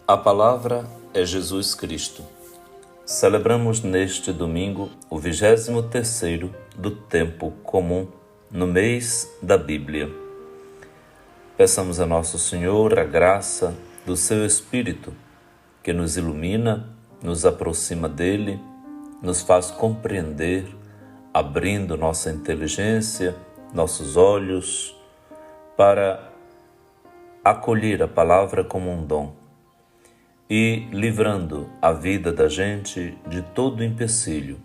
A palavra é Jesus Cristo. Celebramos neste domingo o 23º do tempo comum no mês da Bíblia. Peçamos a Nosso Senhor a graça do seu Espírito, que nos ilumina, nos aproxima dele, nos faz compreender, abrindo nossa inteligência, nossos olhos, para acolher a palavra como um dom e livrando a vida da gente de todo empecilho,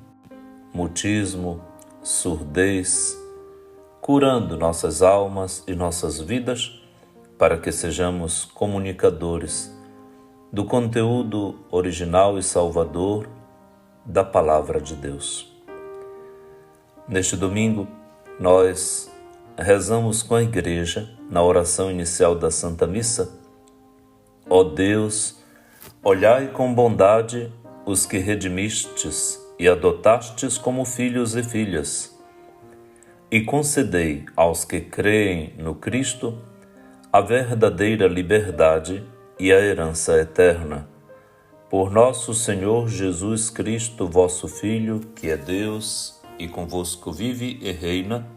mutismo, surdez, curando nossas almas e nossas vidas para que sejamos comunicadores do conteúdo original e salvador da Palavra de Deus. Neste domingo, nós rezamos com a Igreja, na oração inicial da Santa Missa: Ó Deus, olhai com bondade os que redimistes e adotastes como filhos e filhas, e concedei aos que creem no Cristo a verdadeira liberdade e a herança eterna. Por nosso Senhor Jesus Cristo, vosso Filho, que é Deus e convosco vive e reina,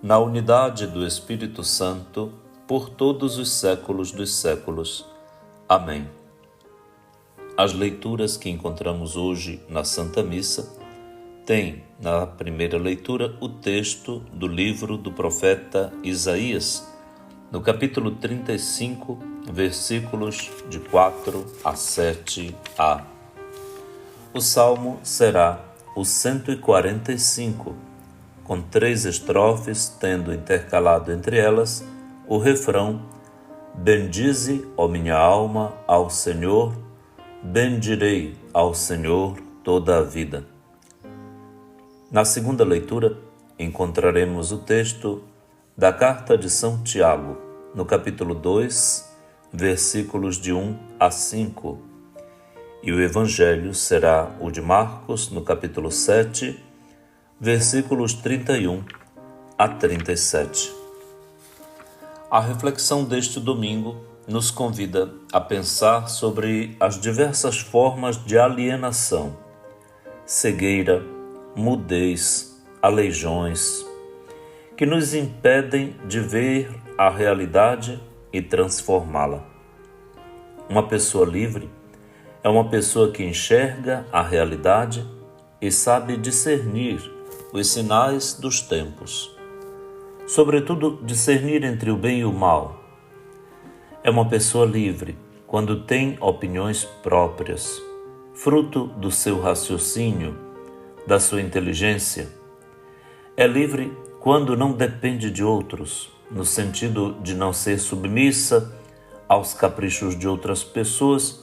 na unidade do Espírito Santo, por todos os séculos dos séculos. Amém. As leituras que encontramos hoje na Santa Missa têm, na primeira leitura, o texto do livro do profeta Isaías, no capítulo 35, versículos de 4 a 7a. O salmo será o 145, com 3 estrofes, tendo intercalado entre elas o refrão: Bendize, ó minha alma, ao Senhor, bendirei ao Senhor toda a vida. Na segunda leitura, encontraremos o texto da carta de São Tiago, no capítulo 2, versículos de 1 a 5, e o evangelho será o de Marcos, no capítulo 7, versículos 31 a 37. A reflexão deste domingo nos convida a pensar sobre as diversas formas de alienação, cegueira, mudez, aleijões, que nos impedem de ver a realidade e transformá-la. Uma pessoa livre é uma pessoa que enxerga a realidade e sabe discernir os sinais dos tempos, sobretudo discernir entre o bem e o mal. É uma pessoa livre quando tem opiniões próprias, fruto do seu raciocínio, da sua inteligência. É livre quando não depende de outros, no sentido de não ser submissa aos caprichos de outras pessoas,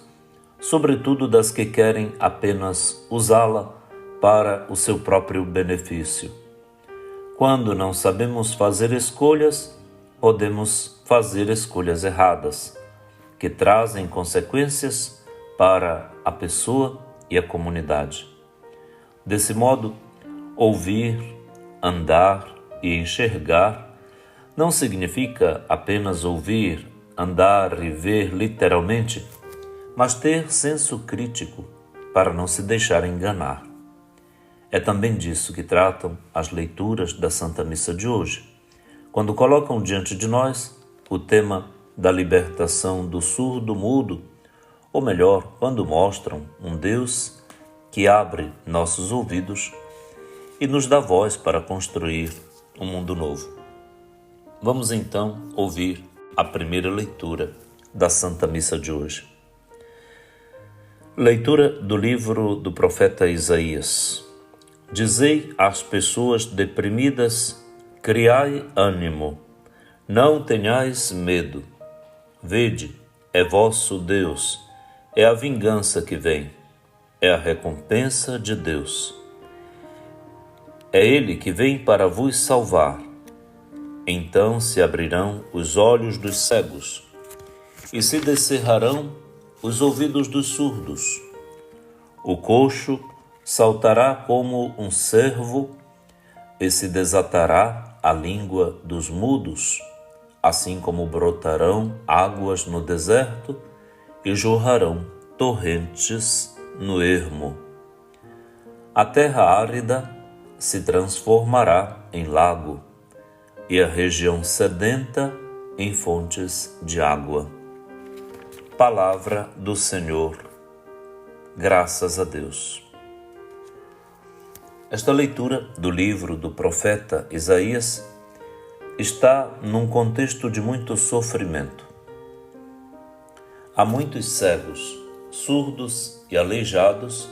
sobretudo das que querem apenas usá-la para o seu próprio benefício. Quando não sabemos fazer escolhas, podemos fazer escolhas erradas, que trazem consequências para a pessoa e a comunidade. Desse modo, ouvir, andar e enxergar não significa apenas ouvir, andar e ver literalmente, mas ter senso crítico para não se deixar enganar. É também disso que tratam as leituras da Santa Missa de hoje, quando colocam diante de nós o tema da libertação do surdo-mudo, ou melhor, quando mostram um Deus que abre nossos ouvidos e nos dá voz para construir um mundo novo. Vamos então ouvir a primeira leitura da Santa Missa de hoje. Leitura do livro do profeta Isaías. Dizei às pessoas deprimidas: criai ânimo, não tenhais medo. Vede, é vosso Deus, é a vingança que vem, é a recompensa de Deus. É Ele que vem para vos salvar. Então se abrirão os olhos dos cegos e se descerrarão os ouvidos dos surdos. O coxo saltará como um cervo e se desatará a língua dos mudos, assim como brotarão águas no deserto e jorrarão torrentes no ermo. A terra árida se transformará em lago, e a região sedenta em fontes de água. Palavra do Senhor. Graças a Deus. Esta leitura do livro do profeta Isaías está num contexto de muito sofrimento. Há muitos cegos, surdos e aleijados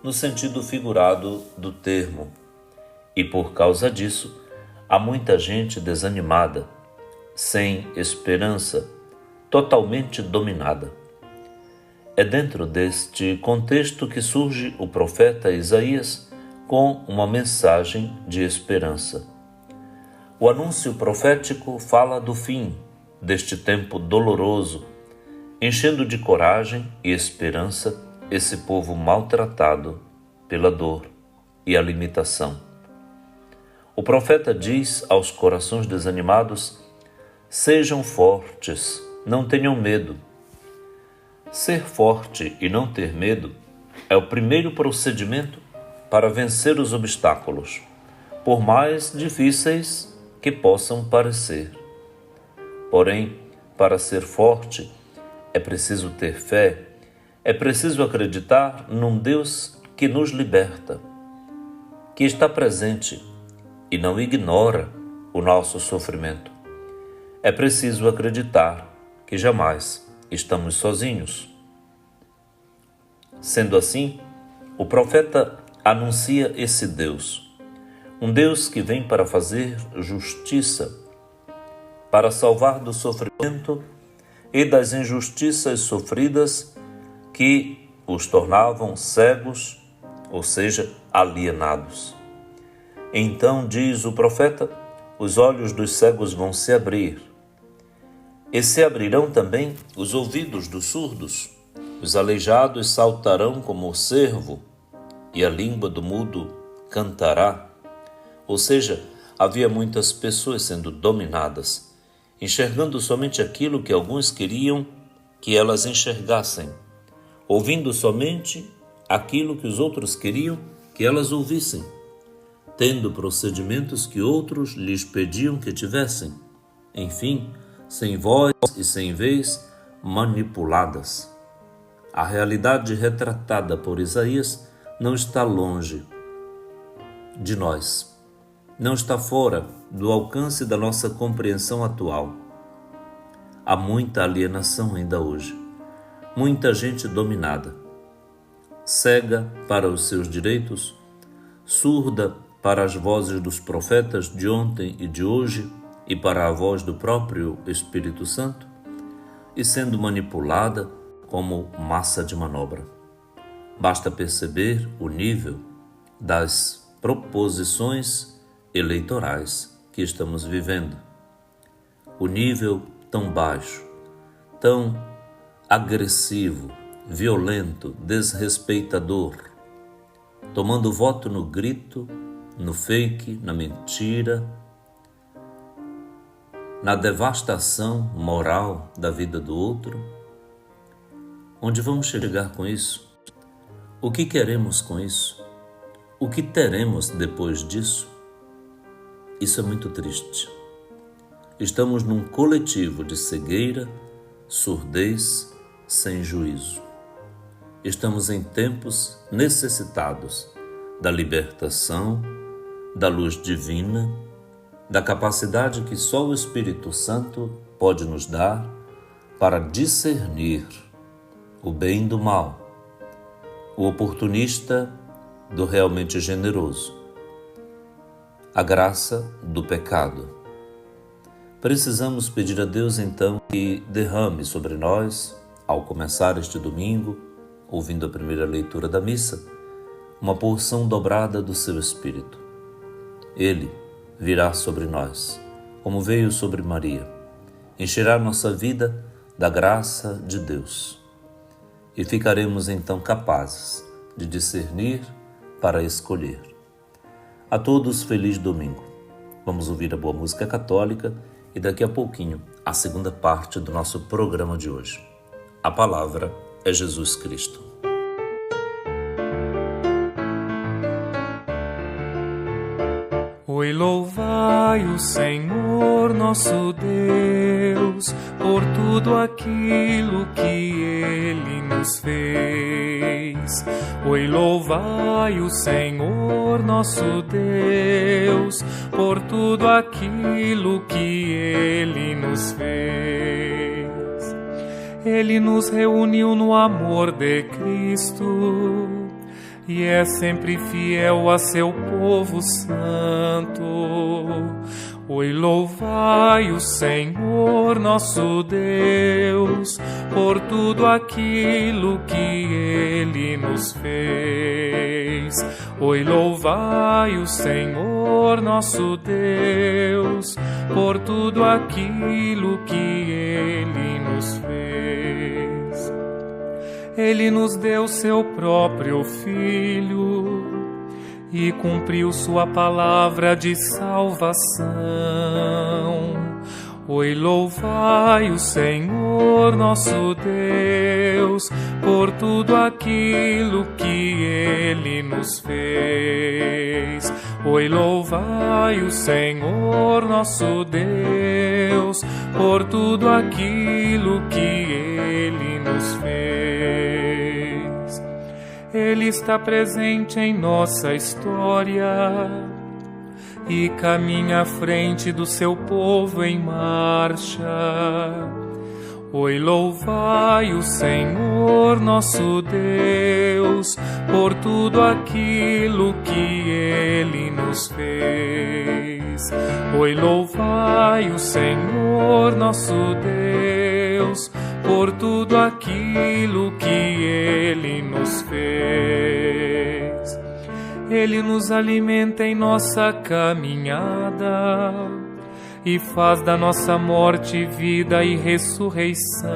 no sentido figurado do termo, e por causa disso há muita gente desanimada, sem esperança, totalmente dominada. É dentro deste contexto que surge o profeta Isaías com uma mensagem de esperança. O anúncio profético fala do fim deste tempo doloroso, enchendo de coragem e esperança esse povo maltratado pela dor e a limitação. O profeta diz aos corações desanimados: sejam fortes, não tenham medo. Ser forte e não ter medo é o primeiro procedimento para vencer os obstáculos, por mais difíceis que possam parecer. Porém, para ser forte, é preciso ter fé, é preciso acreditar num Deus que nos liberta, que está presente e não ignora o nosso sofrimento. É preciso acreditar que jamais estamos sozinhos. Sendo assim, o profeta anuncia esse Deus, um Deus que vem para fazer justiça, para salvar do sofrimento e das injustiças sofridas que os tornavam cegos, ou seja, alienados. Então, diz o profeta, os olhos dos cegos vão se abrir, e se abrirão também os ouvidos dos surdos. Os aleijados saltarão como o cervo, e a língua do mudo cantará. Ou seja, havia muitas pessoas sendo dominadas, enxergando somente aquilo que alguns queriam que elas enxergassem, ouvindo somente aquilo que os outros queriam que elas ouvissem, tendo procedimentos que outros lhes pediam que tivessem, enfim, sem voz e sem vez, manipuladas. A realidade retratada por Isaías não está longe de nós, não está fora do alcance da nossa compreensão atual. Há muita alienação ainda hoje, muita gente dominada, cega para os seus direitos, surda para as vozes dos profetas de ontem e de hoje e para a voz do próprio Espírito Santo, e sendo manipulada como massa de manobra. Basta perceber o nível das proposições eleitorais que estamos vivendo. O nível tão baixo, tão agressivo, violento, desrespeitador, tomando voto no grito, no fake, na mentira, na devastação moral da vida do outro. Onde vamos chegar com isso? O que queremos com isso? O que teremos depois disso? Isso é muito triste. Estamos num coletivo de cegueira, surdez, sem juízo. Estamos em tempos necessitados da libertação, da luz divina, da capacidade que só o Espírito Santo pode nos dar para discernir o bem do mal, o oportunista do realmente generoso, a graça do pecado. Precisamos pedir a Deus então que derrame sobre nós, ao começar este domingo, ouvindo a primeira leitura da missa, uma porção dobrada do seu Espírito. Ele virá sobre nós, como veio sobre Maria, encherá nossa vida da graça de Deus. E ficaremos então capazes de discernir para escolher. A todos, feliz domingo. Vamos ouvir a boa música católica e daqui a pouquinho a segunda parte do nosso programa de hoje. A palavra é Jesus Cristo. Oi, louvai o Senhor nosso Deus, por tudo aquilo que Ele nos fez. Oi, louvai o Senhor nosso Deus, por tudo aquilo que Ele nos fez. Ele nos reuniu no amor de Cristo, e é sempre fiel a seu povo santo. Oi, louvai o Senhor nosso Deus, por tudo aquilo que Ele nos fez. Oi, louvai o Senhor nosso Deus, por tudo aquilo que Ele nos fez. Ele nos deu seu próprio Filho e cumpriu sua palavra de salvação. Oi, louvai o Senhor nosso Deus, por tudo aquilo que Ele nos fez. Oi, louvai o Senhor nosso Deus, por tudo aquilo que Ele nos fez. Ele está presente em nossa história e caminha à frente do seu povo em marcha. Oi, louvai o Senhor nosso Deus, por tudo aquilo que Ele nos fez. Oi, louvai o Senhor nosso Deus, por tudo aquilo que Ele nos fez. Ele nos alimenta em nossa caminhada e faz da nossa morte vida e ressurreição.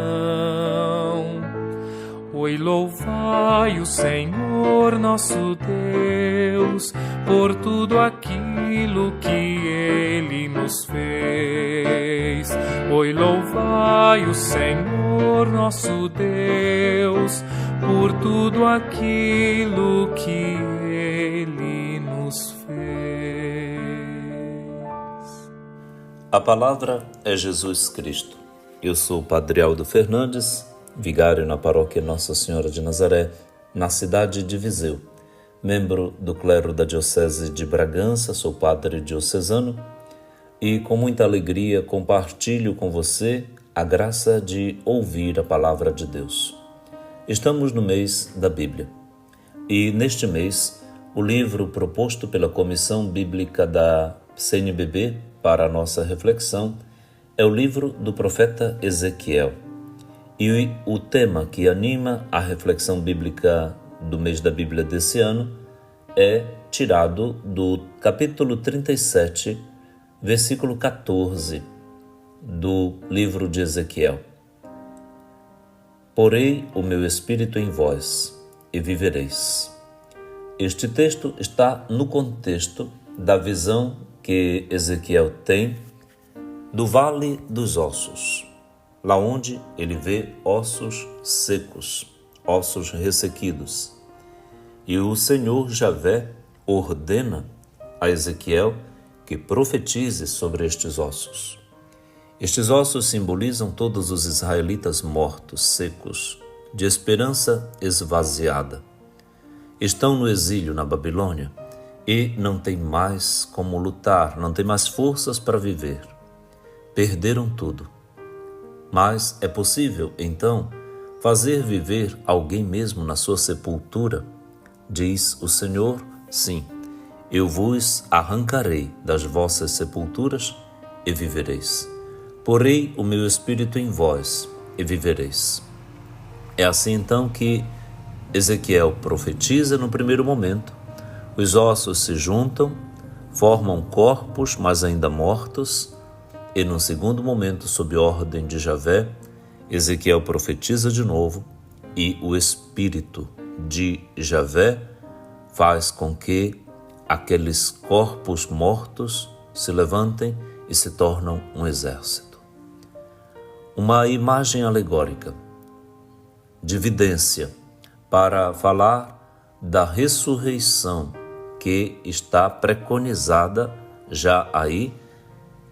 Oi, louvai o Senhor nosso Deus, por tudo aquilo que Ele nos fez. Oi, louvai o Senhor nosso Deus, por tudo aquilo que Ele nos fez. A palavra é Jesus Cristo. Eu sou o Padre Aldo Fernandes, vigário na paróquia Nossa Senhora de Nazaré, na cidade de Viseu. Membro do clero da Diocese de Bragança, sou padre diocesano e com muita alegria compartilho com você a graça de ouvir a palavra de Deus. Estamos no mês da Bíblia e neste mês o livro proposto pela Comissão Bíblica da CNBB para a nossa reflexão é o livro do profeta Ezequiel. E o tema que anima a reflexão bíblica do mês da Bíblia desse ano é tirado do capítulo 37, versículo 14 do livro de Ezequiel. Porei o meu espírito em vós e vivereis. Este texto está no contexto da visão que Ezequiel tem do Vale dos Ossos, lá onde ele vê ossos secos, ossos ressequidos. E o Senhor Javé ordena a Ezequiel que profetize sobre estes ossos. Estes ossos simbolizam todos os israelitas mortos, secos, de esperança esvaziada. Estão no exílio na Babilônia e não têm mais como lutar, não têm mais forças para viver. Perderam tudo. Mas é possível, então, fazer viver alguém mesmo na sua sepultura? Diz o Senhor, sim, eu vos arrancarei das vossas sepulturas e vivereis. Porei o meu espírito em vós e vivereis. É assim então que Ezequiel profetiza no primeiro momento. Os ossos se juntam, formam corpos, mas ainda mortos, e no segundo momento, sob ordem de Javé, Ezequiel profetiza de novo e o Espírito de Javé faz com que aqueles corpos mortos se levantem e se tornam um exército. Uma imagem alegórica. de evidência para falar da ressurreição que está preconizada já aí,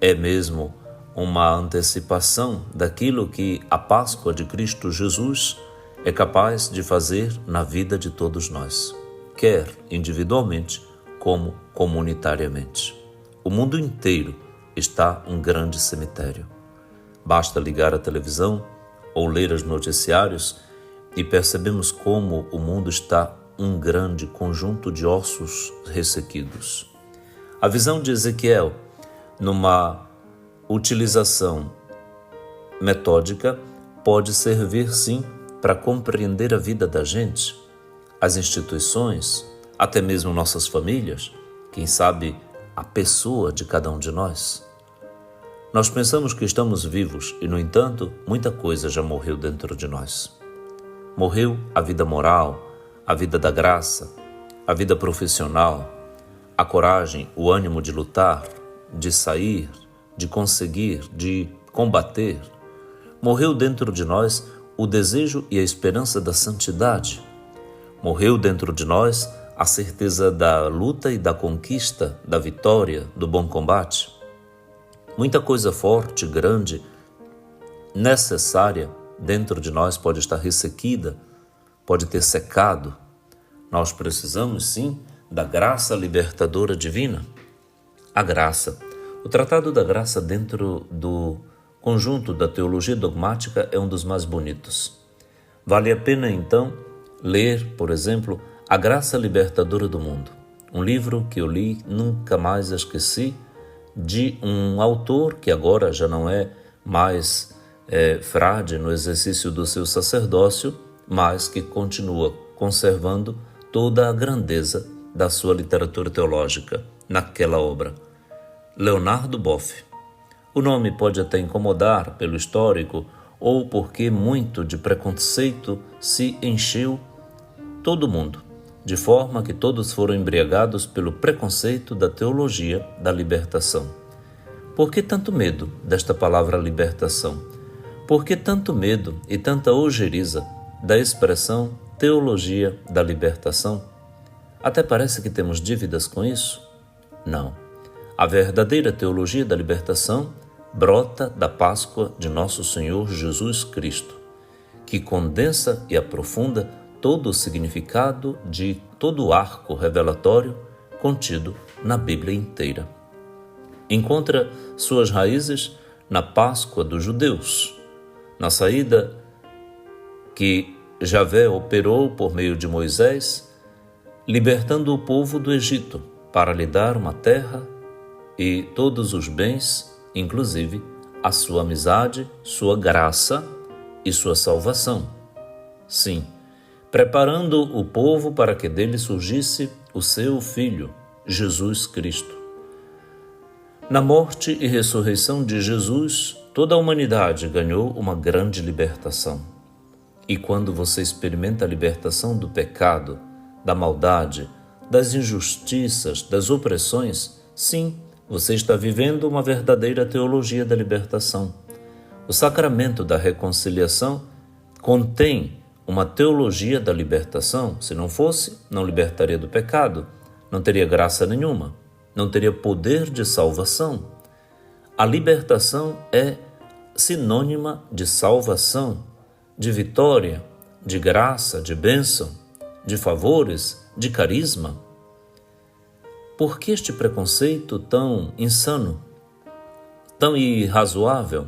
é mesmo uma antecipação daquilo que a Páscoa de Cristo Jesus é capaz de fazer na vida de todos nós, quer individualmente como comunitariamente. O mundo inteiro está um grande cemitério. Basta ligar a televisão ou ler os noticiários e percebemos como o mundo está um grande conjunto de ossos ressequidos. A visão de Ezequiel, numa utilização metódica, pode servir sim para compreender a vida da gente, as instituições, até mesmo nossas famílias, quem sabe a pessoa de cada um de nós. Nós pensamos que estamos vivos e, no entanto, muita coisa já morreu dentro de nós. Morreu a vida moral, a vida da graça, a vida profissional, a coragem, o ânimo de lutar, de sair, de conseguir, de combater. Morreu dentro de nós o desejo e a esperança da santidade. Morreu dentro de nós a certeza da luta e da conquista, da vitória, do bom combate. Muita coisa forte, grande, necessária dentro de nós pode estar ressequida, pode ter secado. Nós precisamos, sim, da graça libertadora divina. A graça. O Tratado da Graça, dentro do conjunto da teologia dogmática, é um dos mais bonitos. Vale a pena, então, ler, por exemplo, A Graça Libertadora do Mundo, um livro que eu li, nunca mais esqueci, de um autor que agora já não é mais frade no exercício do seu sacerdócio, mas que continua conservando toda a grandeza da sua literatura teológica naquela obra. Leonardo Boff. O nome pode até incomodar pelo histórico ou porque muito de preconceito se encheu todo mundo, de forma que todos foram embriagados pelo preconceito da teologia da libertação. Por que tanto medo desta palavra libertação? Por que tanto medo e tanta ojeriza da expressão teologia da libertação? Até parece que temos dívidas com isso? Não. A verdadeira teologia da libertação brota da Páscoa de nosso Senhor Jesus Cristo, que condensa e aprofunda todo o significado de todo o arco revelatório contido na Bíblia inteira. Encontra suas raízes na Páscoa dos judeus, na saída que Javé operou por meio de Moisés, libertando o povo do Egito para lhe dar uma terra e todos os bens, inclusive a sua amizade, sua graça e sua salvação. Sim, preparando o povo para que dele surgisse o seu Filho, Jesus Cristo. Na morte e ressurreição de Jesus, toda a humanidade ganhou uma grande libertação. E quando você experimenta a libertação do pecado, da maldade, das injustiças, das opressões, sim, você está vivendo uma verdadeira teologia da libertação. O sacramento da reconciliação contém uma teologia da libertação. Se não fosse, não libertaria do pecado, não teria graça nenhuma, não teria poder de salvação. A libertação é sinônima de salvação, de vitória, de graça, de bênção, de favores, de carisma. Por que este preconceito tão insano, tão irrazoável,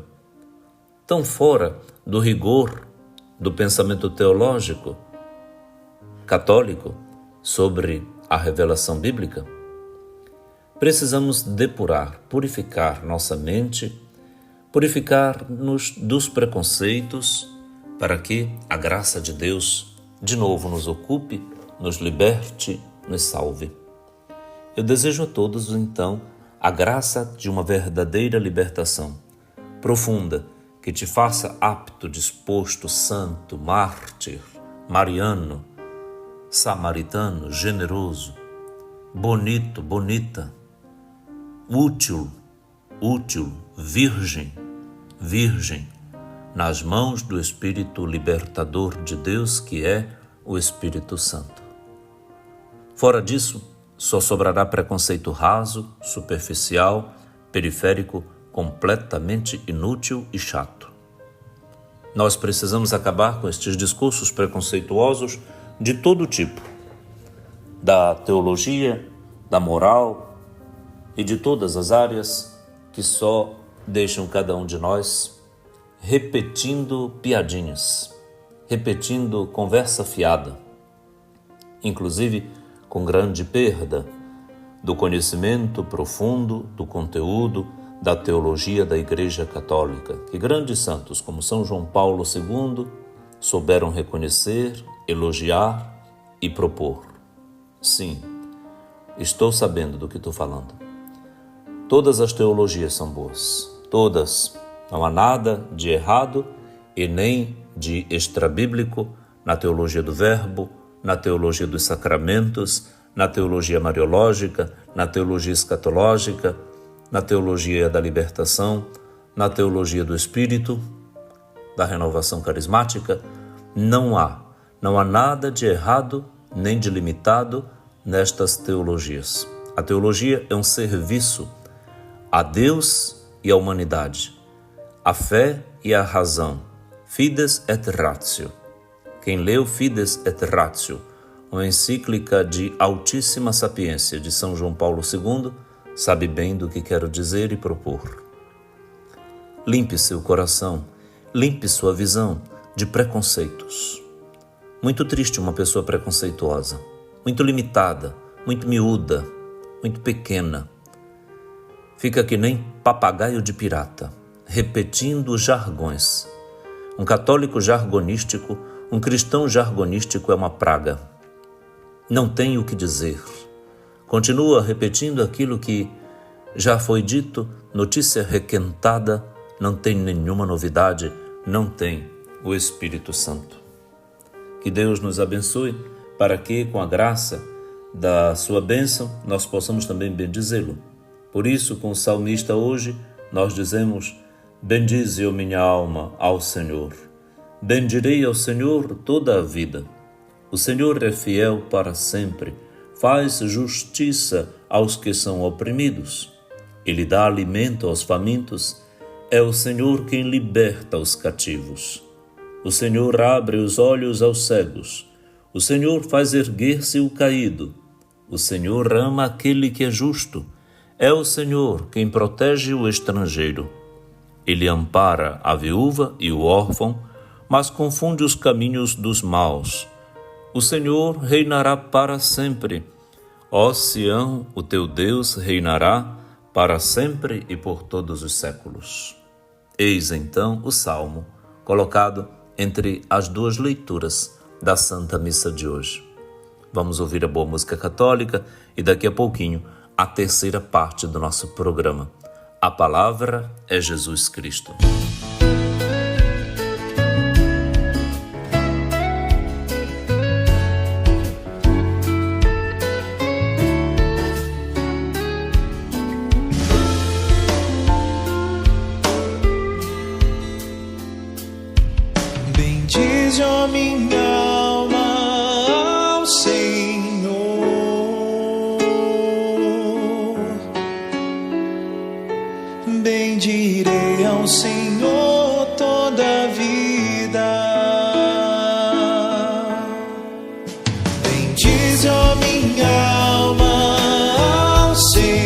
tão fora do rigor do pensamento teológico católico sobre a revelação bíblica? Precisamos depurar, purificar nossa mente, purificar-nos dos preconceitos, para que a graça de Deus de novo nos ocupe, nos liberte, nos salve. Eu desejo a todos, então, a graça de uma verdadeira libertação, profunda, que te faça apto, disposto, santo, mártir, mariano, samaritano, generoso, bonito, bonita, útil, virgem, nas mãos do Espírito libertador de Deus, que é o Espírito Santo. Fora disso, só sobrará preconceito raso, superficial, periférico, completamente inútil e chato. Nós precisamos acabar com estes discursos preconceituosos de todo tipo, da teologia, da moral e de todas as áreas que só deixam cada um de nós repetindo piadinhas, repetindo conversa fiada, inclusive com grande perda do conhecimento profundo do conteúdo da teologia da Igreja Católica, que grandes santos como São João Paulo II souberam reconhecer, elogiar e propor. Sim, estou sabendo do que estou falando. Todas as teologias são boas, todas. Não há nada de errado e nem de extrabíblico na teologia do Verbo, na teologia dos sacramentos, na teologia mariológica, na teologia escatológica, na teologia da libertação, na teologia do Espírito, da renovação carismática. Não há nada de errado nem de limitado nestas teologias. A teologia é um serviço a Deus e à humanidade, a fé e a razão. Fides et ratio. Quem leu Fides et Ratio, uma encíclica de altíssima sapiência de São João Paulo II, sabe bem do que quero dizer e propor. Limpe seu coração, limpe sua visão de preconceitos. Muito triste uma pessoa preconceituosa, muito limitada, muito miúda, muito pequena. Fica que nem papagaio de pirata, repetindo jargões. Um católico jargonístico, um cristão jargonístico é uma praga. Não tem o que dizer. Continua repetindo aquilo que já foi dito, notícia requentada, não tem nenhuma novidade, não tem o Espírito Santo. Que Deus nos abençoe para que, com a graça da sua bênção, nós possamos também bendizê-lo. Por isso, com o salmista hoje, nós dizemos: bendize, ó minha alma, ao Senhor. Bendirei ao Senhor toda a vida. O Senhor é fiel para sempre, faz justiça aos que são oprimidos. Ele dá alimento aos famintos, é o Senhor quem liberta os cativos. O Senhor abre os olhos aos cegos, o Senhor faz erguer-se o caído. O Senhor ama aquele que é justo, é o Senhor quem protege o estrangeiro. Ele ampara a viúva e o órfão, mas confunde os caminhos dos maus. O Senhor reinará para sempre. Ó Sião, o teu Deus reinará para sempre e por todos os séculos. Eis então o salmo colocado entre as duas leituras da Santa Missa de hoje. Vamos ouvir a boa música católica e daqui a pouquinho a terceira parte do nosso programa. A palavra é Jesus Cristo. Bendize, ó minha alma, ao Senhor. Bendirei ao Senhor toda a vida. Bendize, ó minha alma, ao Senhor.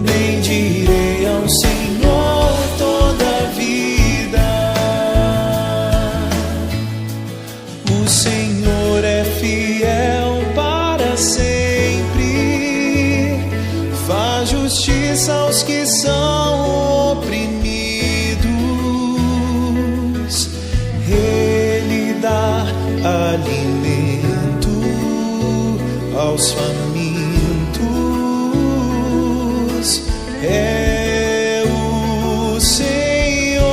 Bendirei ao Senhor toda a vida. O Senhor é fiel para sempre, faz justiça aos que são oprimidos. Ele dá alimento aos famintos. É o Senhor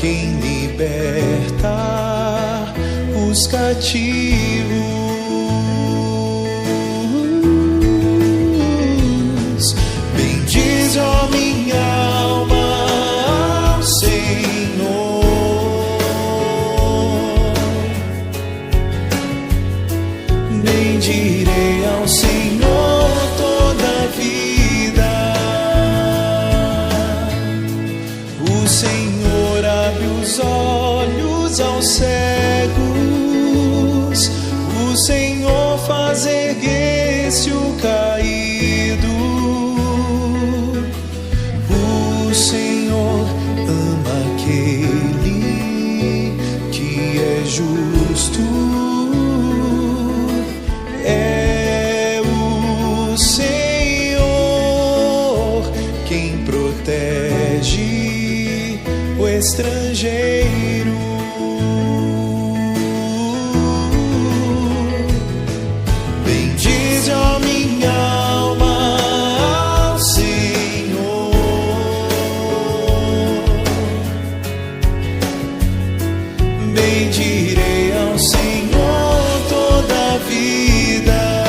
quem liberta os cativos. olhos aos cegos, o Senhor faz erguer-se o caído. O Senhor ama aquele que é justo. É o Senhor quem protege o estrangeiro. Bendize, ó minha alma, ao Senhor. Bendirei ao Senhor toda a vida.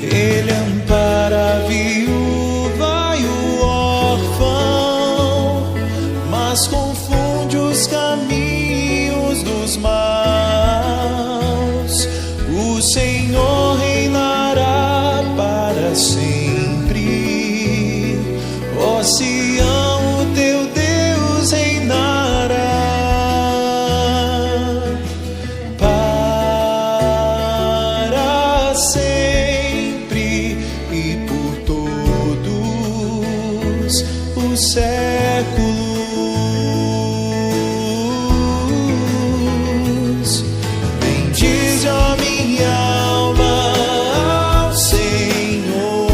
Ele ampara a viúva e o órfão, mas confunde os caminhos dos maus. O Senhor reinará para sempre. Ó Sião, o teu Deus reinará para sempre e por todos os séculos. Bendize, ó minha alma, ao Senhor.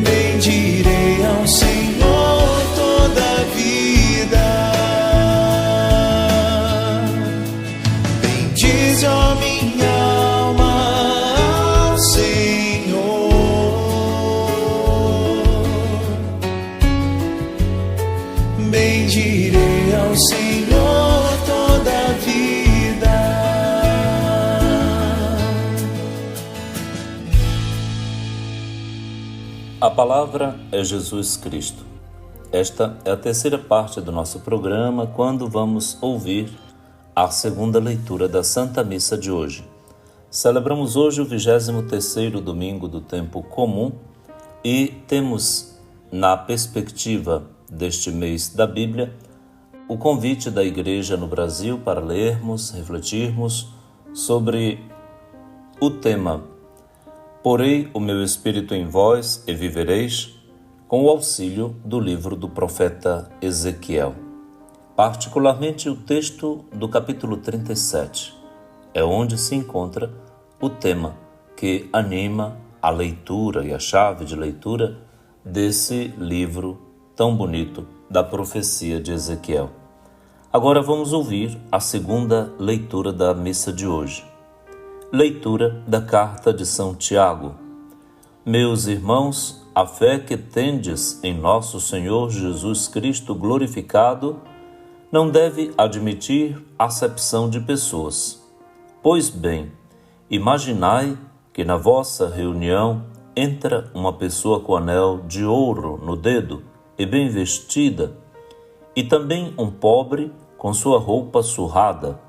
Bendirei ao Senhor toda a vida. Bendize, ó minha alma, ao Senhor. Bendirei ao Senhor toda a vida. A palavra é Jesus Cristo. Esta é a terceira parte do nosso programa, quando vamos ouvir a segunda leitura da Santa Missa de hoje. Celebramos hoje o 23º domingo do tempo comum e temos, na perspectiva deste mês da Bíblia, o convite da Igreja no Brasil para lermos, refletirmos sobre o tema "Porei o meu Espírito em vós e vivereis", com o auxílio do livro do profeta Ezequiel. Particularmente o texto do capítulo 37, é onde se encontra o tema que anima a leitura e a chave de leitura desse livro tão bonito da profecia de Ezequiel. Agora vamos ouvir a segunda leitura da missa de hoje. Leitura da carta de São Tiago. Meus irmãos, a fé que tendes em nosso Senhor Jesus Cristo glorificado não deve admitir acepção de pessoas. Pois bem, imaginai que na vossa reunião entra uma pessoa com anel de ouro no dedo e bem vestida, e também um pobre com sua roupa surrada,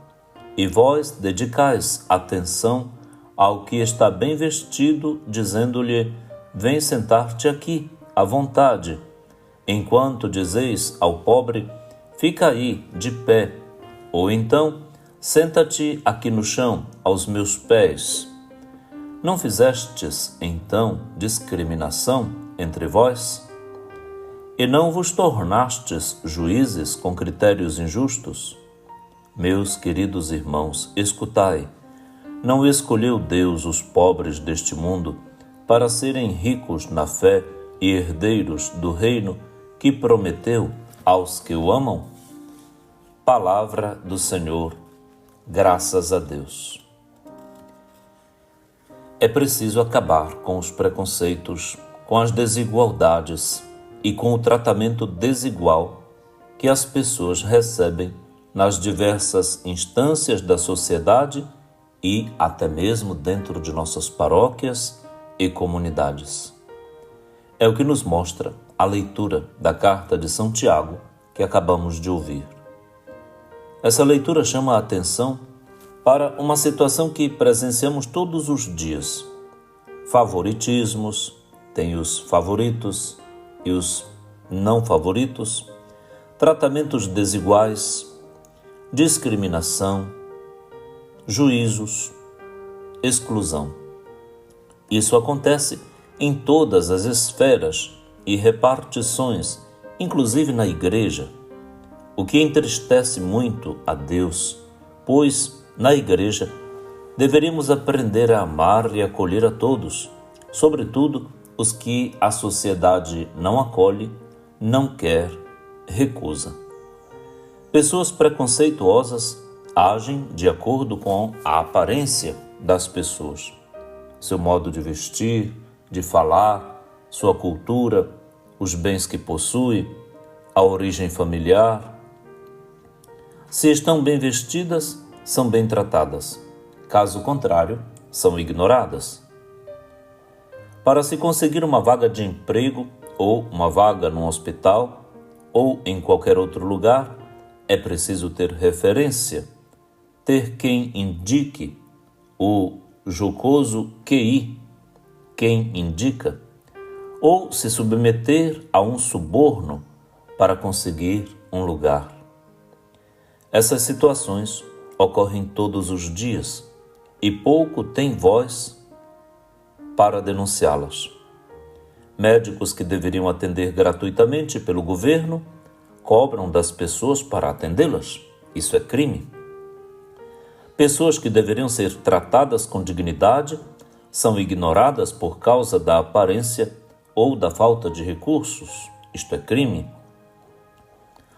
e vós dedicais atenção ao que está bem vestido, dizendo-lhe: vem sentar-te aqui, à vontade, enquanto dizeis ao pobre: fica aí, de pé, ou então, senta-te aqui no chão, aos meus pés. Não fizestes, então, discriminação entre vós? E não vos tornastes juízes com critérios injustos? Meus queridos irmãos, escutai. Não escolheu Deus os pobres deste mundo para serem ricos na fé e herdeiros do reino que prometeu aos que o amam? Palavra do Senhor, graças a Deus. É preciso acabar com os preconceitos, com as desigualdades e com o tratamento desigual que as pessoas recebem nas diversas instâncias da sociedade e até mesmo dentro de nossas paróquias e comunidades. É o que nos mostra a leitura da carta de São Tiago que acabamos de ouvir. Essa leitura chama a atenção para uma situação que presenciamos todos os dias. Favoritismos, tem os favoritos, e os não favoritos, tratamentos desiguais, discriminação, juízos, exclusão. Isso acontece em todas as esferas e repartições, inclusive na igreja, o que entristece muito a Deus, pois, na igreja, deveríamos aprender a amar e acolher a todos, sobretudo os que a sociedade não acolhe, não quer, recusa. Pessoas preconceituosas agem de acordo com a aparência das pessoas, seu modo de vestir, de falar, sua cultura, os bens que possui, a origem familiar. Se estão bem vestidas, são bem tratadas. Caso contrário, são ignoradas. Para se conseguir uma vaga de emprego ou uma vaga num hospital ou em qualquer outro lugar, é preciso ter referência, ter quem indique, o jocoso QI, quem indica, ou se submeter a um suborno para conseguir um lugar. Essas situações ocorrem todos os dias e pouco tem voz para denunciá-las. Médicos que deveriam atender gratuitamente pelo governo cobram das pessoas para atendê-las. Isso é crime. Pessoas que deveriam ser tratadas com dignidade são ignoradas por causa da aparência ou da falta de recursos. Isto é crime.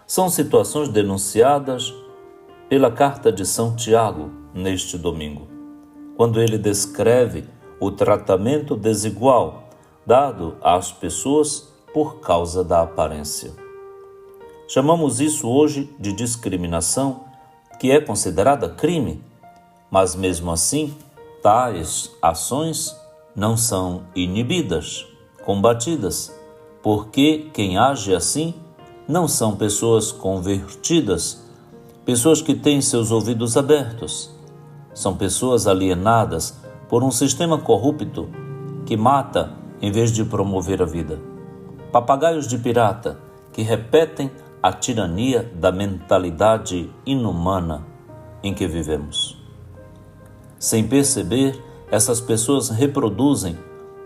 São situações denunciadas pela carta de São Tiago neste domingo, quando ele descreve o tratamento desigual dado às pessoas por causa da aparência. Chamamos isso hoje de discriminação, que é considerada crime, mas mesmo assim, tais ações não são inibidas, combatidas, porque quem age assim não são pessoas convertidas, pessoas que têm seus ouvidos abertos. São pessoas alienadas por um sistema corrupto que mata em vez de promover a vida. Papagaios de pirata que repetem a tirania da mentalidade inumana em que vivemos. Sem perceber, essas pessoas reproduzem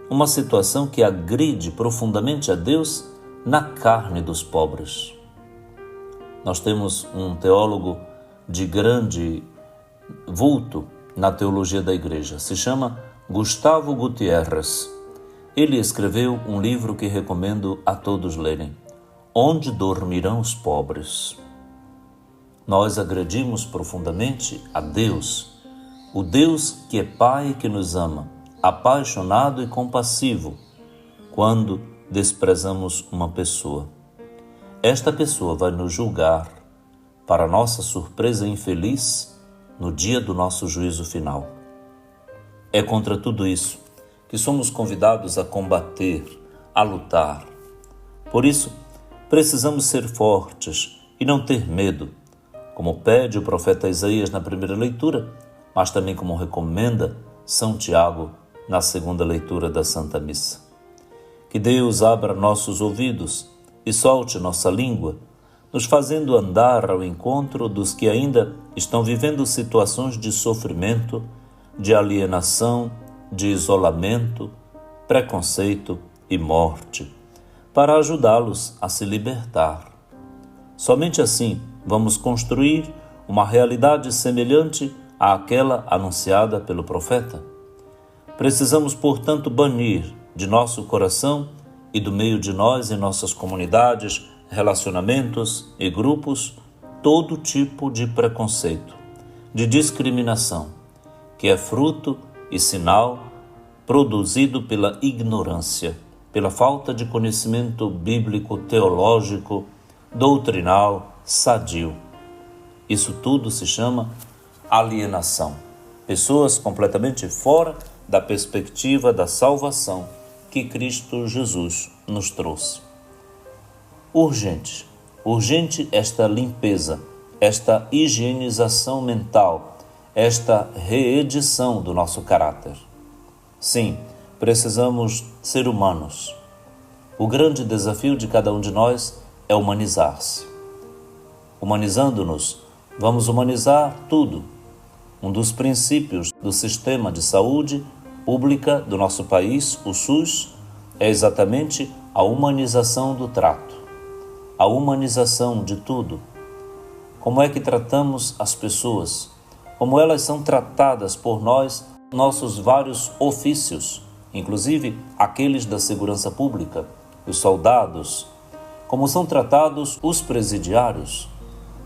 uma situação que agride profundamente a Deus na carne dos pobres. Nós temos um teólogo de grande vulto na teologia da igreja, se chama Gustavo Gutierrez. Ele escreveu um livro que recomendo a todos lerem, Onde Dormirão os Pobres. Nós agredimos profundamente a Deus, o Deus que é Pai e que nos ama, apaixonado e compassivo, quando desprezamos uma pessoa. Esta pessoa vai nos julgar, para nossa surpresa infeliz, no dia do nosso juízo final. É contra tudo isso que somos convidados a combater, a lutar. Por isso, precisamos ser fortes e não ter medo, como pede o profeta Isaías na primeira leitura, mas também como recomenda São Tiago na segunda leitura da Santa Missa. Que Deus abra nossos ouvidos e solte nossa língua, nos fazendo andar ao encontro dos que ainda estão vivendo situações de sofrimento, de alienação, de isolamento, preconceito e morte, para ajudá-los a se libertar. Somente assim vamos construir uma realidade semelhante àquela anunciada pelo profeta. Precisamos, portanto, banir de nosso coração e do meio de nós e nossas comunidades, relacionamentos e grupos, todo tipo de preconceito, de discriminação, que é fruto e sinal produzido pela ignorância, pela falta de conhecimento bíblico, teológico, doutrinal, sadio. Isso tudo se chama alienação. Pessoas completamente fora da perspectiva da salvação que Cristo Jesus nos trouxe. Urgente esta limpeza, esta higienização mental, esta reedição do nosso caráter. Sim, precisamos ser humanos, O grande desafio de cada um de nós é humanizar-se. Humanizando-nos, vamos humanizar tudo. Um dos princípios do sistema de saúde pública do nosso país, o SUS, é exatamente a humanização do trato, a humanização de tudo. Como é que tratamos as pessoas? Como elas são tratadas por nós, nossos vários ofícios, inclusive aqueles da segurança pública, os soldados, como são tratados os presidiários.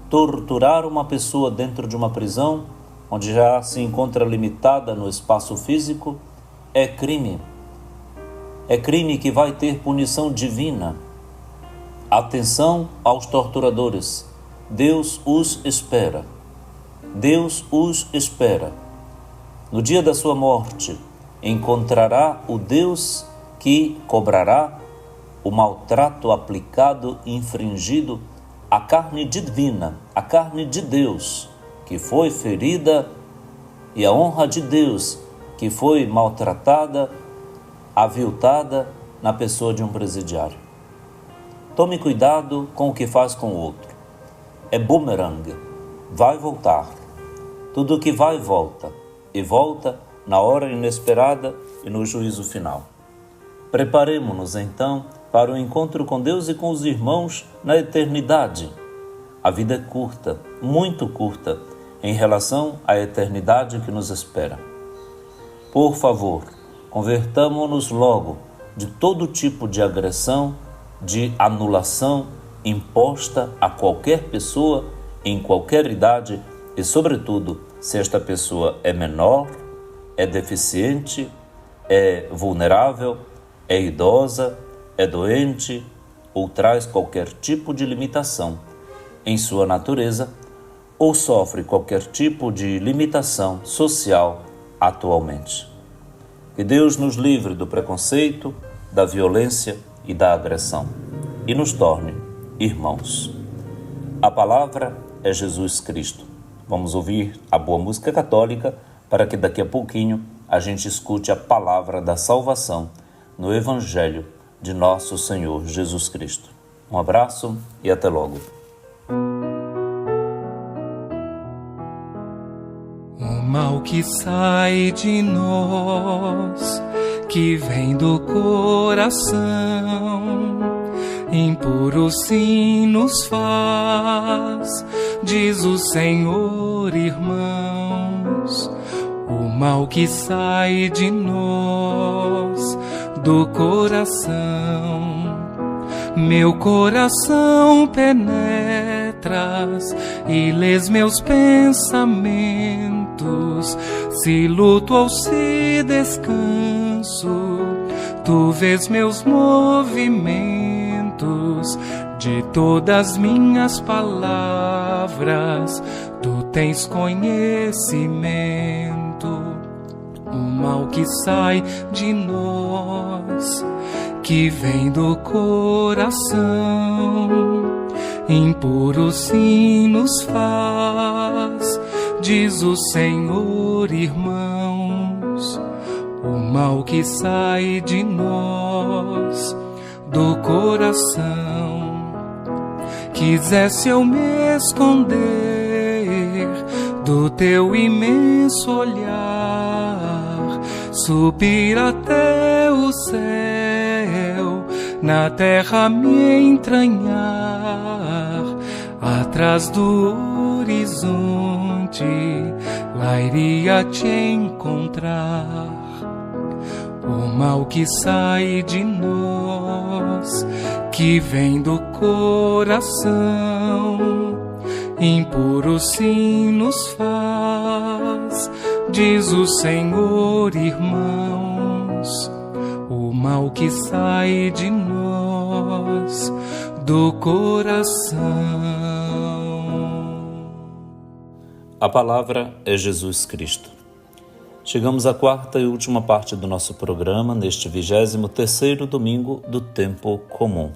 Torturar uma pessoa dentro de uma prisão, onde já se encontra limitada no espaço físico, é crime. É crime que vai ter punição divina. Atenção aos torturadores. Deus os espera. Deus os espera. No dia da sua morte, encontrará o Deus que cobrará o maltrato aplicado e infringido à carne divina, à carne de Deus, que foi ferida, e a honra de Deus, que foi maltratada, aviltada na pessoa de um presidiário. Tome cuidado com o que faz com o outro. É bumerangue, vai voltar. Tudo que vai volta, e volta na hora inesperada e no juízo final. Preparemo-nos então para o encontro com Deus e com os irmãos na eternidade. A vida é curta, muito curta, em relação à eternidade que nos espera. Por favor, convertamo-nos logo de todo tipo de agressão, de anulação imposta a qualquer pessoa, em qualquer idade e, sobretudo, se esta pessoa é menor, é deficiente, é vulnerável, é idosa, é doente ou traz qualquer tipo de limitação em sua natureza ou sofre qualquer tipo de limitação social atualmente. Que Deus nos livre do preconceito, da violência e da agressão e nos torne irmãos. A palavra é Jesus Cristo. Vamos ouvir a boa música católica para que daqui a pouquinho a gente escute a palavra da salvação no Evangelho de nosso Senhor Jesus Cristo. Um abraço e até logo. O mal que sai de nós, que vem do coração, impuro sim nos faz, diz o Senhor, irmãos. O mal que sai de nós, do coração, meu coração penetras e lês meus pensamentos. Se luto ou se descanso, tu vês meus movimentos. De todas minhas palavras, tu tens conhecimento. O mal que sai de nós, que vem do coração, impuro sim nos faz, diz o Senhor, irmãos. O mal que sai de nós, do coração, quisesse eu me esconder do teu imenso olhar, subir até o céu, na terra me entranhar, atrás do horizonte, lá iria te encontrar. O mal que sai de nós, que vem do coração, impuro sim nos faz, diz o Senhor, irmãos. O mal que sai de nós, do coração. A palavra é Jesus Cristo. Chegamos à quarta e última parte do nosso programa, neste 23º domingo do tempo comum.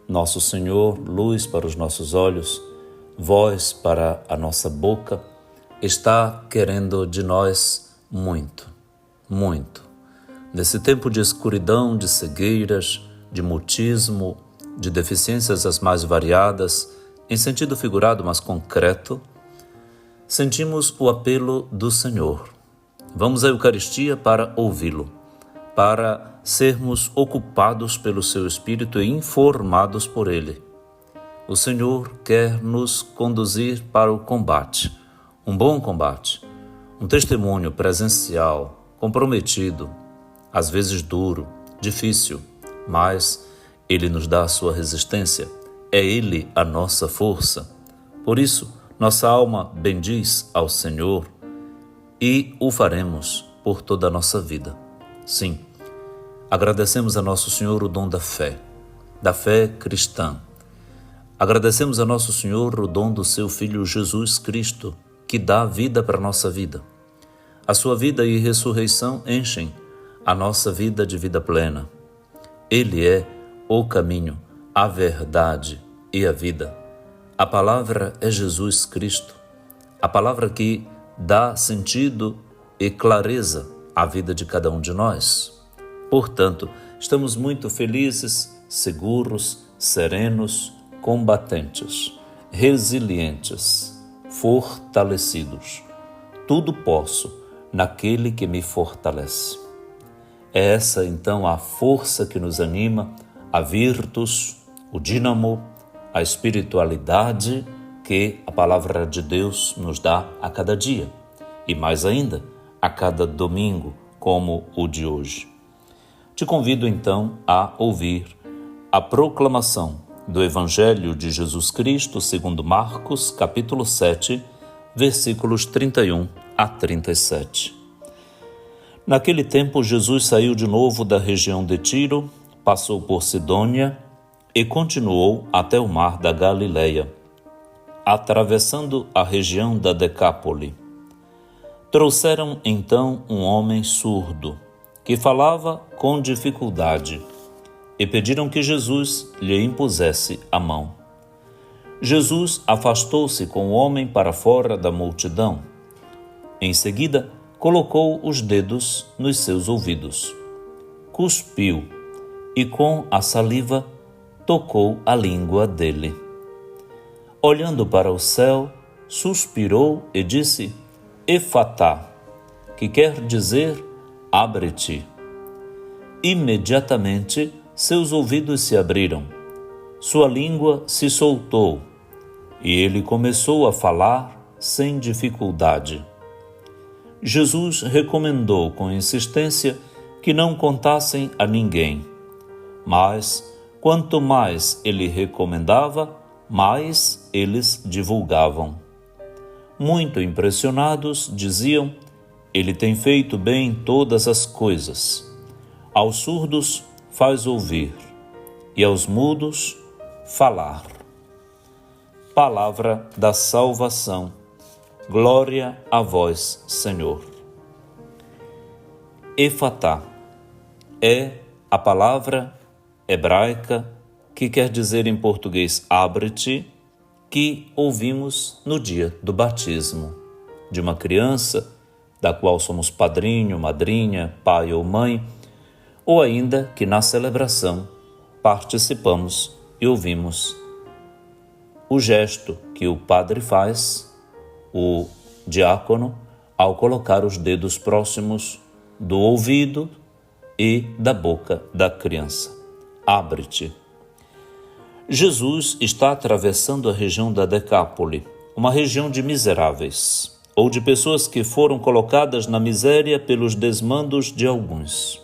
Nosso Senhor, luz para os nossos olhos, voz para a nossa boca, está querendo de nós muito, muito. Nesse tempo de escuridão, de cegueiras, de mutismo, de deficiências as mais variadas, em sentido figurado, mas concreto, sentimos o apelo do Senhor. Vamos à Eucaristia para ouvi-lo, para sermos ocupados pelo seu Espírito e informados por ele. O Senhor quer nos conduzir para o combate, um bom combate, um testemunho presencial, comprometido, às vezes duro, difícil, mas ele nos dá a sua resistência. É ele a nossa força. Por isso, nossa alma bendiz ao Senhor e o faremos por toda a nossa vida. Sim, agradecemos a nosso Senhor o dom da fé cristã. Agradecemos a nosso Senhor o dom do seu Filho Jesus Cristo, que dá vida para a nossa vida. A sua vida e ressurreição enchem a nossa vida de vida plena. Ele é o caminho, a verdade e a vida. A palavra é Jesus Cristo, a palavra que dá sentido e clareza à vida de cada um de nós. Portanto, estamos muito felizes, seguros, serenos, combatentes, resilientes, fortalecidos. Tudo posso naquele que me fortalece. É essa então a força que nos anima, a virtus, o dínamo, a espiritualidade que a palavra de Deus nos dá a cada dia e mais ainda a cada domingo, como o de hoje. Te convido então a ouvir a proclamação do Evangelho de Jesus Cristo segundo Marcos, capítulo 7, versículos 31 a 37. Naquele tempo, Jesus saiu de novo da região de Tiro, passou por Sidônia e continuou até o mar da Galileia, atravessando a região da Decápole. Trouxeram então um homem surdo, que falava com dificuldade, e pediram que Jesus lhe impusesse a mão. Jesus afastou-se com o homem para fora da multidão. Em seguida, colocou os dedos nos seus ouvidos, cuspiu e com a saliva tocou a língua dele. Olhando para o céu, suspirou e disse: Efatá, que quer dizer abre-te. Imediatamente seus ouvidos se abriram, sua língua se soltou e ele começou a falar sem dificuldade. Jesus recomendou com insistência que não contassem a ninguém, mas quanto mais ele recomendava, mais eles divulgavam. Muito impressionados, diziam: ele tem feito bem todas as coisas. Aos surdos faz ouvir e aos mudos falar. Palavra da salvação. Glória a vós, Senhor. Efatá é a palavra hebraica que quer dizer em português abre-te, que ouvimos no dia do batismo de uma criança, da qual somos padrinho, madrinha, pai ou mãe, ou ainda que na celebração participamos e ouvimos o gesto que o padre faz, o diácono, ao colocar os dedos próximos do ouvido e da boca da criança. Abre-te. Jesus está atravessando a região da Decápole, uma região de miseráveis, ou de pessoas que foram colocadas na miséria pelos desmandos de alguns.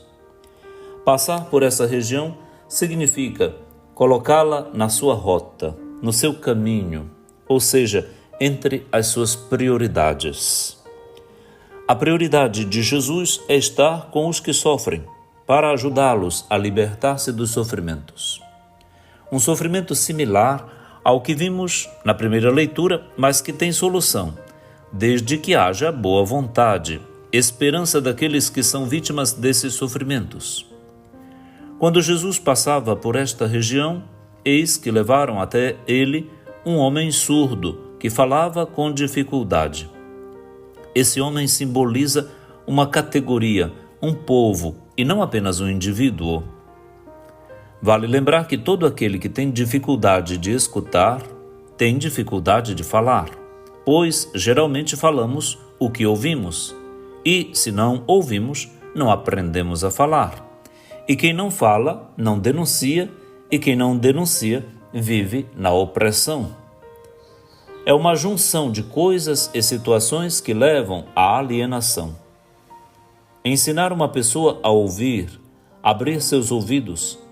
Passar por essa região significa colocá-la na sua rota, no seu caminho, ou seja, entre as suas prioridades. A prioridade de Jesus é estar com os que sofrem, para ajudá-los a libertar-se dos sofrimentos. Um sofrimento similar ao que vimos na primeira leitura, mas que tem solução, desde que haja boa vontade, esperança daqueles que são vítimas desses sofrimentos. Quando Jesus passava por esta região, eis que levaram até ele um homem surdo que falava com dificuldade. Esse homem simboliza uma categoria, um povo, e não apenas um indivíduo. Vale lembrar que todo aquele que tem dificuldade de escutar tem dificuldade de falar, pois geralmente falamos o que ouvimos, e se não ouvimos, não aprendemos a falar. E quem não fala, não denuncia, e quem não denuncia, vive na opressão. É uma junção de coisas e situações que levam à alienação. Ensinar uma pessoa a ouvir, abrir seus ouvidos,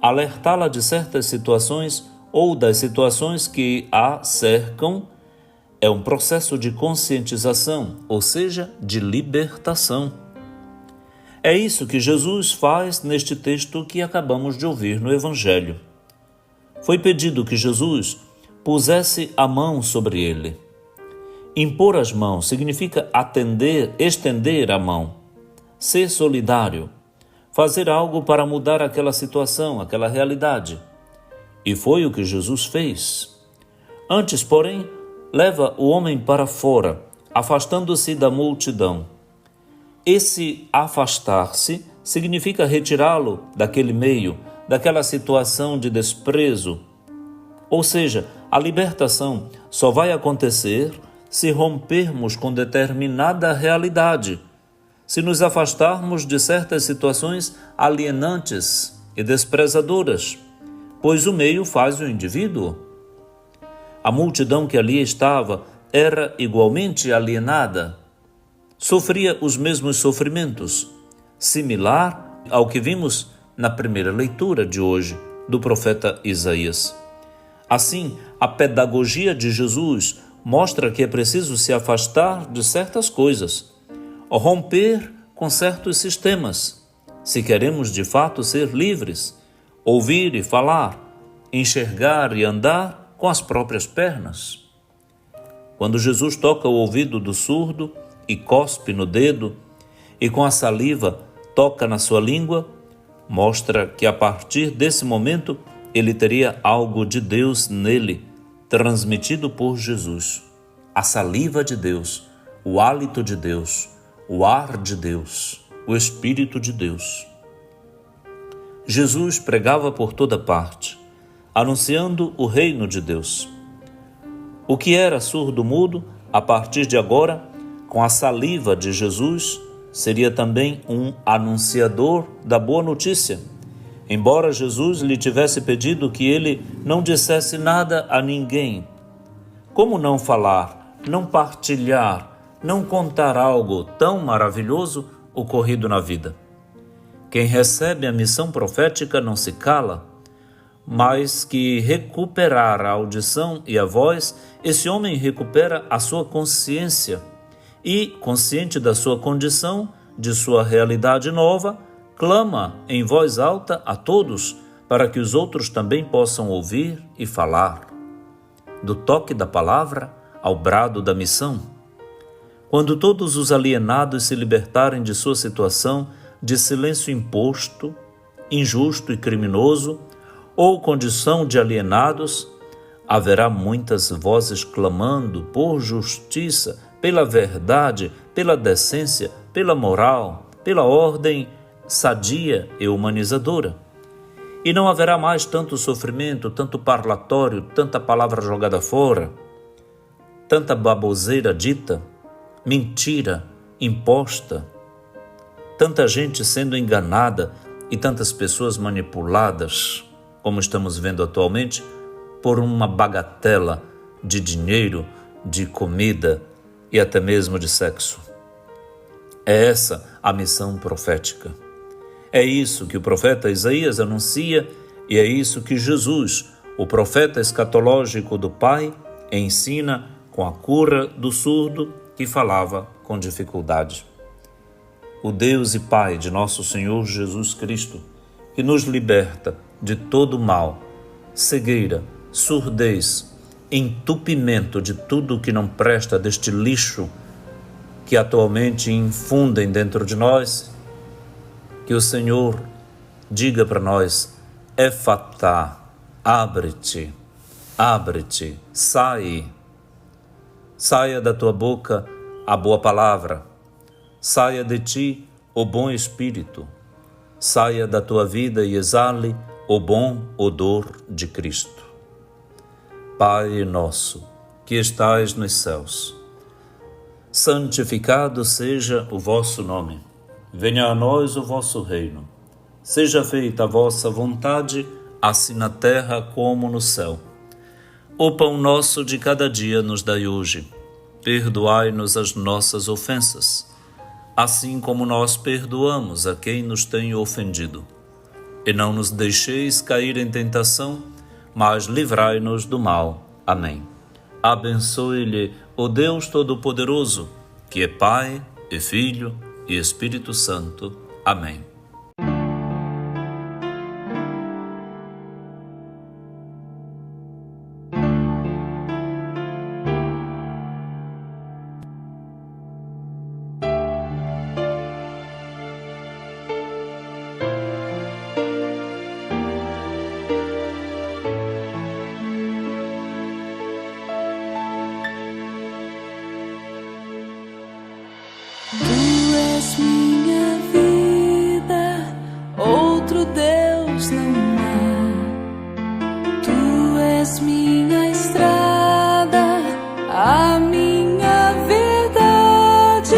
alertá-la de certas situações ou das situações que a cercam, é um processo de conscientização, ou seja, de libertação. É isso que Jesus faz neste texto que acabamos de ouvir no Evangelho. Foi pedido que Jesus pusesse a mão sobre ele. Impor as mãos significa estender a mão, ser solidário, fazer algo para mudar aquela situação, aquela realidade. E foi o que Jesus fez. Antes, porém, leva o homem para fora, afastando-se da multidão. Esse afastar-se significa retirá-lo daquele meio, daquela situação de desprezo. Ou seja, a libertação só vai acontecer se rompermos com determinada realidade, se nos afastarmos de certas situações alienantes e desprezadoras, pois o meio faz o indivíduo. A multidão que ali estava era igualmente alienada, sofria os mesmos sofrimentos, similar ao que vimos na primeira leitura de hoje do profeta Isaías. Assim, a pedagogia de Jesus mostra que é preciso se afastar de certas coisas, romper com certos sistemas, se queremos de fato ser livres, ouvir e falar, enxergar e andar com as próprias pernas. Quando Jesus toca o ouvido do surdo e cospe no dedo, e com a saliva toca na sua língua, mostra que a partir desse momento ele teria algo de Deus nele, transmitido por Jesus. A saliva de Deus, o hálito de Deus, o ar de Deus, o Espírito de Deus. Jesus pregava por toda parte, anunciando o reino de Deus. O que era surdo-mudo, a partir de agora, com a saliva de Jesus, seria também um anunciador da boa notícia, embora Jesus lhe tivesse pedido que ele não dissesse nada a ninguém. Como não falar, não partilhar, não contar algo tão maravilhoso ocorrido na vida? Quem recebe a missão profética não se cala, mas que recuperar a audição e a voz, esse homem recupera a sua consciência e, consciente da sua condição, de sua realidade nova, clama em voz alta a todos para que os outros também possam ouvir e falar. Do toque da palavra ao brado da missão. Quando todos os alienados se libertarem de sua situação de silêncio imposto, injusto e criminoso, ou condição de alienados, haverá muitas vozes clamando por justiça, pela verdade, pela decência, pela moral, pela ordem sadia e humanizadora. E não haverá mais tanto sofrimento, tanto parlatório, tanta palavra jogada fora, tanta baboseira dita, mentira imposta, tanta gente sendo enganada e tantas pessoas manipuladas, como estamos vendo atualmente, por uma bagatela de dinheiro, de comida e até mesmo de sexo. É essa a missão profética. É isso que o profeta Isaías anuncia e é isso que Jesus, o profeta escatológico do Pai, ensina com a cura do surdo que falava com dificuldade. O Deus e Pai de nosso Senhor Jesus Cristo, que nos liberta de todo mal, cegueira, surdez, entupimento de tudo que não presta deste lixo que atualmente infundem dentro de nós, que o Senhor diga para nós: Efatá, abre-te, abre-te, saia da tua boca a boa palavra, saia de ti o bom espírito, saia da tua vida e exale o bom odor de Cristo. Pai nosso, que estais nos céus, santificado seja o vosso nome. Venha a nós o vosso reino. Seja feita a vossa vontade, assim na terra como no céu. O pão nosso de cada dia nos dai hoje. Perdoai-nos as nossas ofensas, assim como nós perdoamos a quem nos tem ofendido. E não nos deixeis cair em tentação, mas livrai-nos do mal. Amém. Abençoe-lhe o Deus Todo-Poderoso, que é Pai, e Filho, e Espírito Santo. Amém. Tu és minha vida, outro Deus não há. Tu és minha estrada, a minha verdade.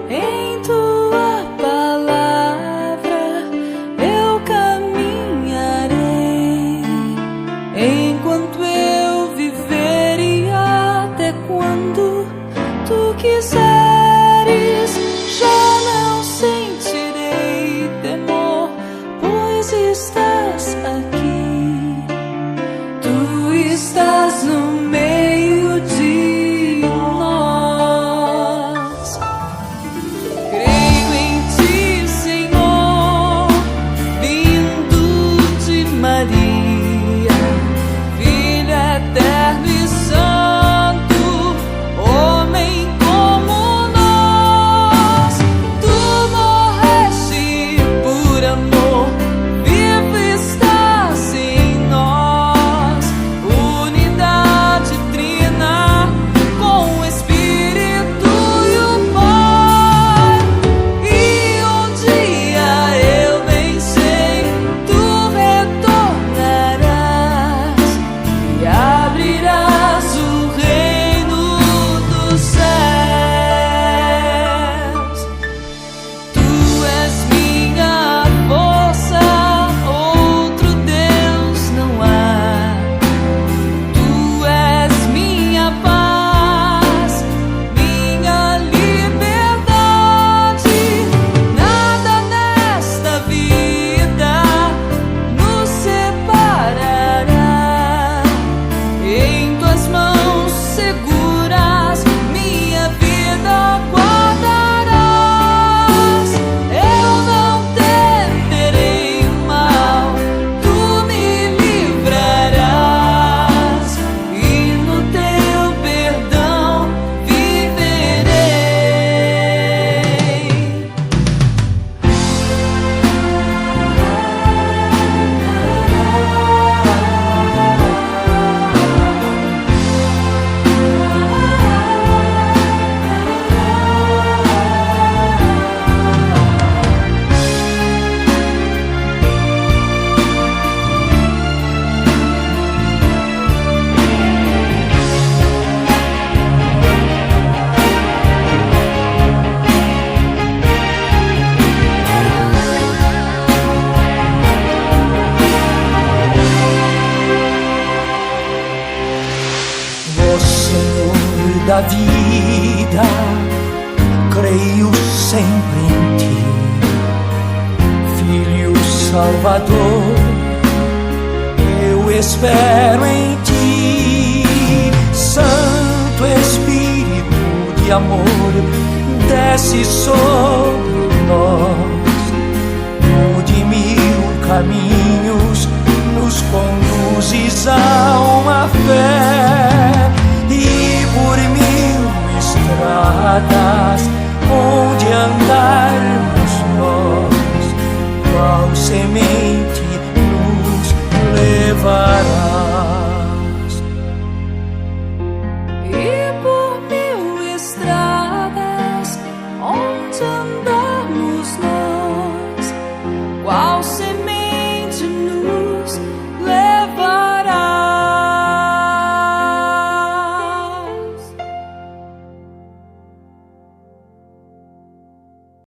Em tua palavra eu caminharei, enquanto eu viver e até quando tu quiseres. Já não sentirei temor, pois estás aqui. Tu estás no meio de nós. Creio em ti, Senhor, vindo de Maria, Filho eterno e santo, homem como nós. Tu morreste por amor, vivo estás em nós. Unidade trina com o Espírito e o Pai. E um dia eu nem sei, tu retornarás e abrirás o reino dos céus. Tu és minha força, outro Deus não há. Tu és minha paz, minha liberdade. Nada nesta vida nos separará. Em tuas mãos seguras minha vida guardarás. Eu não temerei mal, tu me livrarás, e no teu perdão viverei. Ó Senhor da vida, creio sempre em ti, Filho Salvador, eu espero em ti. Santo Espírito de amor, desce sobre nós, de mil caminhos nos conduzes a uma fé, e por mil estradas onde andarmos nós, qual semente